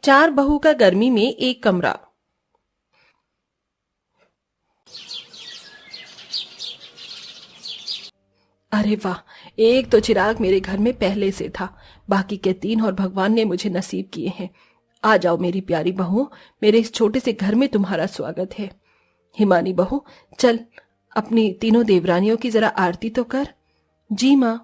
चार बहू का गर्मी में एक कमरा। अरे वाह, एक तो चिराग मेरे घर में पहले से था, बाकी के तीन और भगवान ने मुझे नसीब किए हैं। आ जाओ मेरी प्यारी बहू, मेरे इस छोटे से घर में तुम्हारा स्वागत है। हिमानी बहू, चल अपनी तीनों देवरानियों की जरा आरती तो कर। जी माँ।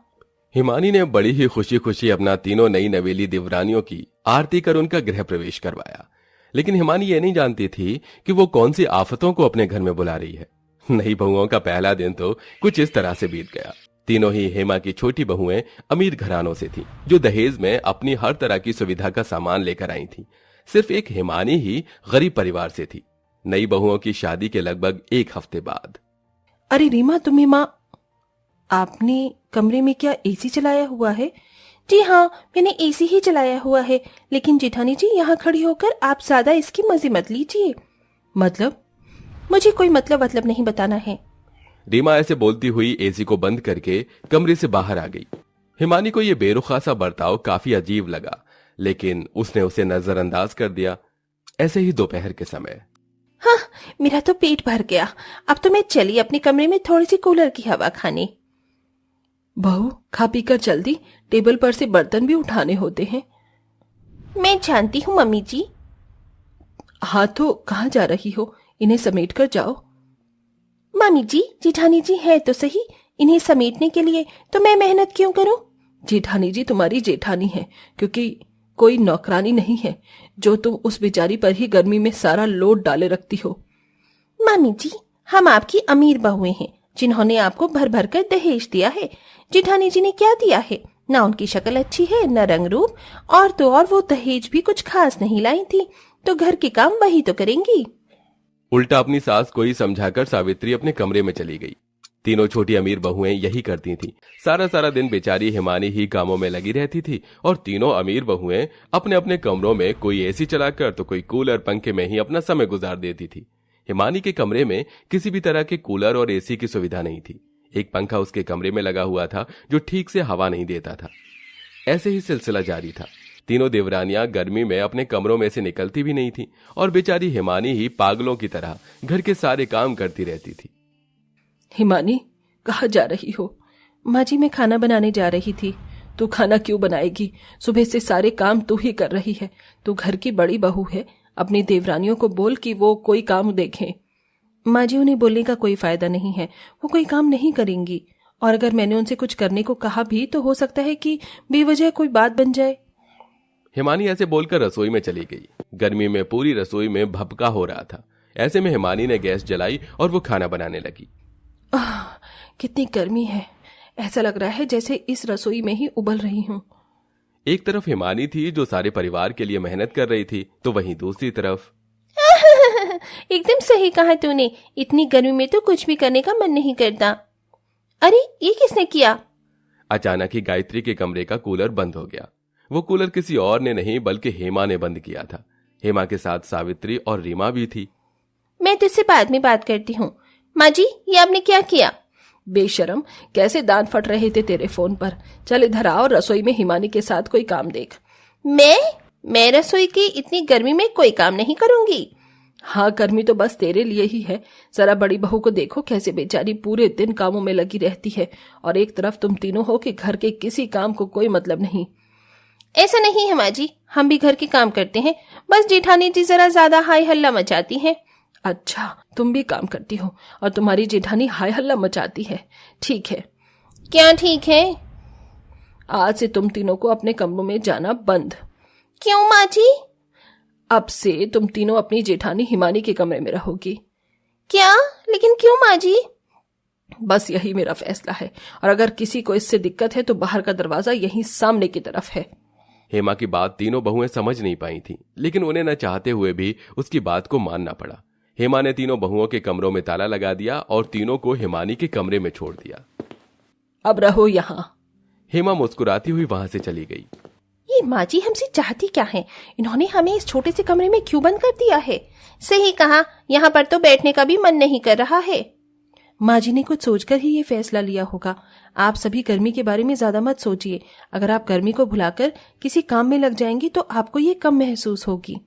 हिमानी ने बड़ी ही खुशी खुशी अपना तीनों नई नवेली देवरानियों की आरती कर उनका गृह प्रवेश करवाया। लेकिन हिमानी ये नहीं जानती थी कि वो कौन सी आफतों को अपने घर में बुला रही है। नई बहुओं का पहला दिन तो कुछ इस तरह से बीत गया। तीनों ही हेमा की छोटी बहुएं अमीर घरानों से थीं, जो दहेज में अपनी हर तरह की सुविधा का सामान लेकर आई थीं। सिर्फ एक हिमानी ही गरीब परिवार से थी। नई बहुओं की शादी के लगभग एक हफ्ते बाद। अरे रीमा, तुम्हें माँ, आपने कमरे में क्या एसी चलाया हुआ है? जी हाँ, मैंने एसी ही चलाया हुआ है, लेकिन जेठानी जी यहाँ खड़ी होकर आप ज्यादा इसकी मजे मत लीजिए। मतलब? मुझे कोई मतलब नहीं बताना है। रीमा ऐसे बोलती हुई एसी को बंद करके कमरे से बाहर आ गई। हिमानी को यह बेरुखा सा बर्ताव काफी अजीब लगा, लेकिन उसने उसे नजरअंदाज कर दिया। ऐसे ही दोपहर के समय। हाँ, मेरा तो पेट भर गया। अब तो मैं चली अपने कमरे में थोड़ी सी कूलर की हवा खाने। बहू, खा पी कर जल्दी, टेबल पर से बर्तन भी उठाने होते हैं। मैं जानती हूँ मम्मी जी। हाँ तो कहाँ जा रही हो? इन्हें समेट कर जाओ। मम्मी जी, जेठानी जी है तो सही, इन्हें समेटने के लिए तो मैं मेहनत क्यों करूं? जेठानी जी तुम्हारी जेठानी है, क्योंकि कोई नौकरानी नहीं है जो तुम उस बेचारी पर ही गर्मी में सारा लोड डाले रखती हो। मम्मी जी, हम आपकी अमीर बहुएं हैं जिन्होंने आपको भर भर कर दहेज दिया है। जेठानी जी ने क्या दिया है? ना उनकी शक्ल अच्छी है, न रंग रूप, और तो और वो दहेज भी कुछ खास नहीं लाई थी, तो घर के काम वही तो करेंगी। उल्टा अपनी सास को ही समझाकर सावित्री अपने कमरे में चली गई। तीनों छोटी अमीर बहुएं यही करती थीं। सारा सारा दिन बेचारी हिमानी ही कामों में लगी रहती थी और तीनों अमीर बहुएं अपने अपने कमरों में कोई एसी चलाकर तो कोई कूलर पंखे में ही अपना समय गुजार देती थी। हिमानी के कमरे में किसी भी तरह के कूलर और एसी की सुविधा नहीं थी। एक पंखा उसके कमरे में लगा हुआ था जो ठीक से हवा नहीं देता था। ऐसे ही सिलसिला जारी था। तीनों देवरानियां गर्मी में अपने कमरों में से निकलती भी नहीं थी और बेचारी हिमानी ही पागलों की तरह घर के सारे काम करती रहती थी। हिमानी, कहाँ जा रही हो? माँ जी, मैं खाना बनाने जा रही थी। तू खाना क्यों बनाएगी? सुबह से सारे काम तू ही कर रही है। तू घर की बड़ी बहू है, अपनी देवरानियों को बोल कि वो कोई काम देखें। माँ जी, उन्हें बोलने का कोई फायदा नहीं है, वो कोई काम नहीं करेंगी, और अगर मैंने उनसे कुछ करने को कहा भी तो हो सकता है कि बेवजह कोई बात बन जाए। हिमानी ऐसे बोलकर रसोई में चली गई। गर्मी में पूरी रसोई में भपका हो रहा था। ऐसे में हिमानी ने गैस जलाई और वो खाना बनाने लगी। कितनी गर्मी है, ऐसा लग रहा है जैसे इस रसोई में ही उबल रही हूँ। एक तरफ हिमानी थी जो सारे परिवार के लिए मेहनत कर रही थी, तो वहीं दूसरी तरफ एकदम सही कहा तूने, इतनी गर्मी में तो कुछ भी करने का मन नहीं करता। अरे ये किसने किया? अचानक ही गायत्री के कमरे का कूलर बंद हो गया। वो कूलर किसी और ने नहीं बल्कि हेमा ने बंद किया था। हेमा के साथ सावित्री और रीमा भी थी। मैं तुझसे बाद में बात करती हूँ। माँ जी, ये आपने क्या किया? बेशरम, कैसे दांत फट रहे थे तेरे फोन पर। चल इधर आओ, रसोई में हिमानी के साथ कोई काम देख। मैं रसोई की इतनी गर्मी में कोई काम नहीं करूंगी। हाँ, गर्मी तो बस तेरे लिए ही है। जरा बड़ी बहू को देखो कैसे बेचारी पूरे दिन कामों में लगी रहती है, और एक तरफ तुम तीनों हो कि घर के किसी काम को कोई मतलब नहीं। ऐसा नहीं है माँ जी, हम भी घर के काम करते हैं, बस जेठानी जी जरा ज्यादा हाय हल्ला मचाती हैं। अच्छा, तुम भी काम करती हो और तुम्हारी जेठानी हाय हल्ला मचाती है। ठीक है। क्या ठीक है? आज से तुम तीनों को अपने कमरों में जाना बंद। क्यों माँ जी? अब से तुम तीनों अपनी जेठानी हिमानी के कमरे में रहोगी। क्या? लेकिन क्यों माँ जी? बस यही मेरा फैसला है, और अगर किसी को इससे दिक्कत है तो बाहर का दरवाजा यहीं सामने की तरफ है। हेमा की बात तीनों बहुएं समझ नहीं पाई थीं, लेकिन उन्हें न चाहते हुए भी उसकी बात को मानना पड़ा। हेमा ने तीनों बहुओं के कमरों में ताला लगा दिया और तीनों को हिमानी के कमरे में छोड़ दिया। अब रहो यहाँ। हेमा मुस्कुराती हुई वहां से चली गई। ये माँ जी हमसे चाहती क्या है? इन्होंने हमें इस छोटे से कमरे में क्यों बंद कर दिया है? सही कहा, यहाँ पर तो बैठने का भी मन नहीं कर रहा है। माँ जी ने कुछ सोचकर ही ये फैसला लिया होगा। आप सभी गर्मी के बारे में ज्यादा मत सोचिए। अगर आप गर्मी को भुलाकर किसी काम में लग जाएंगी तो आपको ये कम महसूस होगी।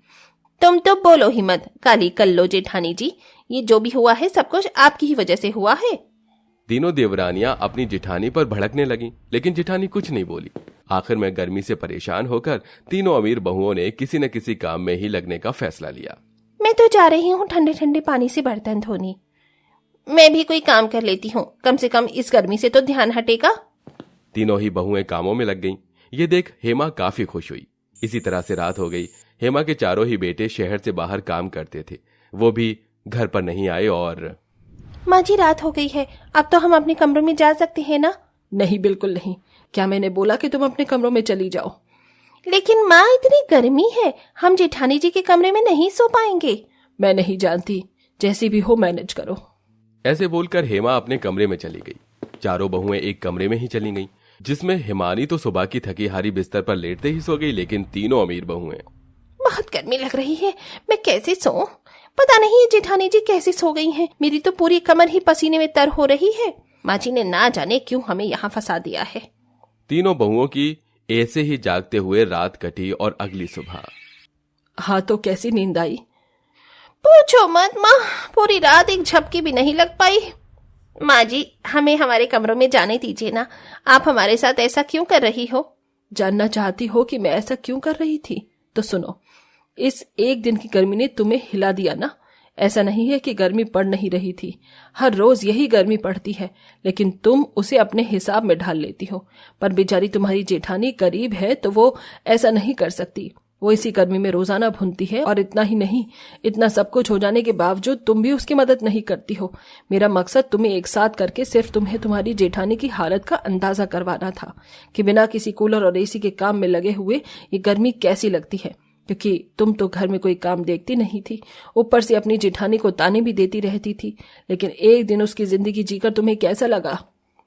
तुम तो बोलो ही मत, काली कल्लो जेठानी जी, ये जो भी हुआ है सब कुछ आपकी ही वजह से हुआ है। तीनों देवरानियां अपनी जेठानी पर भड़कने लगीं, लेकिन जेठानी कुछ नहीं बोली। आखिर में गर्मी से परेशान होकर तीनों अमीर बहुओं ने किसी न किसी काम में ही लगने का फैसला लिया। मैं तो जा रही हूँ ठंडे ठंडे पानी से बर्तन धोने। मैं भी कोई काम कर लेती हूँ, कम से कम इस गर्मी से तो ध्यान हटेगा। तीनों ही बहुएं कामों में लग गईं। ये देख हेमा काफी खुश हुई। इसी तरह से रात हो गई। हेमा के चारों ही बेटे शहर से बाहर काम करते थे, वो भी घर पर नहीं आए। और माँ जी रात हो गई है, अब तो हम अपने कमरों में जा सकते हैं ना? नहीं, बिल्कुल नहीं। क्या मैंने बोला कि तुम अपने कमरों में चली जाओ? लेकिन माँ इतनी गर्मी है, हम जेठानी जी के कमरे में नहीं सो पाएंगे। मैं नहीं जानती, जैसी भी हो मैनेज करो। ऐसे बोलकर हेमा अपने कमरे में चली गई। चारों बहुएं एक कमरे में ही चली गईं, जिसमें हिमानी तो सुबह की थकी हारी बिस्तर पर लेटते ही सो गई, लेकिन तीनों अमीर बहुएं बहुत गर्मी लग रही है, मैं कैसे सोऊं? पता नहीं जेठानी जी कैसे सो गई हैं। मेरी तो पूरी कमर ही पसीने में तर हो रही है। माँ जी ने ना जाने क्यों हमें यहाँ फंसा दिया है। तीनों बहुओं की ऐसे ही जागते हुए रात कटी और अगली सुबह। हाँ तो कैसी नींद आई? पूछो मत माँ, पूरी रात एक झपकी भी नहीं लग पाई। माँ जी हमें हमारे कमरों में जाने दीजिए ना, आप हमारे साथ ऐसा क्यों कर रही हो? जानना चाहती हो कि मैं ऐसा क्यों कर रही थी? तो सुनो, इस एक दिन की गर्मी ने तुम्हें हिला दिया ना। ऐसा नहीं है कि गर्मी पड़ नहीं रही थी, हर रोज यही गर्मी पड़ती है, लेकिन तुम उसे अपने हिसाब में ढाल लेती हो। पर बेचारी तुम्हारी जेठानी करीब है तो वो ऐसा नहीं कर सकती। वो इसी गर्मी में रोजाना भूनती है, और इतना ही नहीं, इतना सब कुछ हो जाने के बावजूद तुम भी उसकी मदद नहीं करती हो। मेरा मकसद तुम्हें एक साथ करके सिर्फ तुम्हें तुम्हारी जेठानी की हालत का अंदाजा करवाना था कि बिना किसी कूलर और एसी के काम में लगे हुए ये गर्मी कैसी लगती है, क्योंकि तुम तो घर में कोई काम देखती नहीं थी, ऊपर से अपनी जेठानी को ताने भी देती रहती थी। लेकिन एक दिन उसकी जिंदगी जीकर तुम्हें कैसा लगा?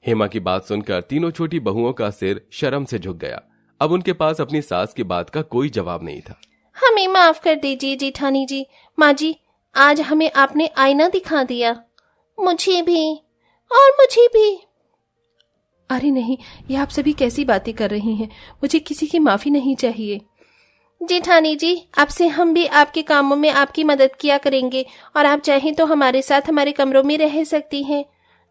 हेमा की बात सुनकर तीनों छोटी बहुओं का सिर शर्म से झुक गया। अब उनके पास अपनी सास की बात का कोई जवाब नहीं था। हमें माफ कर दीजिए जेठानी जी। माँ जी आज हमें आपने आईना दिखा दिया, मुझे भी और मुझे भी। अरे नहीं, ये आप सभी कैसी बातें कर रही हैं? मुझे किसी की माफी नहीं चाहिए। जेठानी जी अब से हम भी आपके कामों में आपकी मदद किया करेंगे, और आप चाहें तो हमारे साथ हमारे कमरों में रह सकती हैं।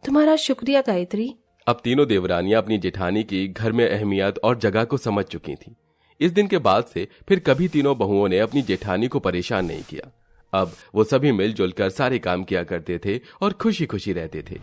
तुम्हारा शुक्रिया गायत्री। अब तीनों देवरानियां अपनी जेठानी की घर में अहमियत और जगह को समझ चुकी थीं। इस दिन के बाद से फिर कभी तीनों बहुओं ने अपनी जेठानी को परेशान नहीं किया। अब वो सभी मिलजुल कर सारे काम किया करते थे और खुशी खुशी रहते थे।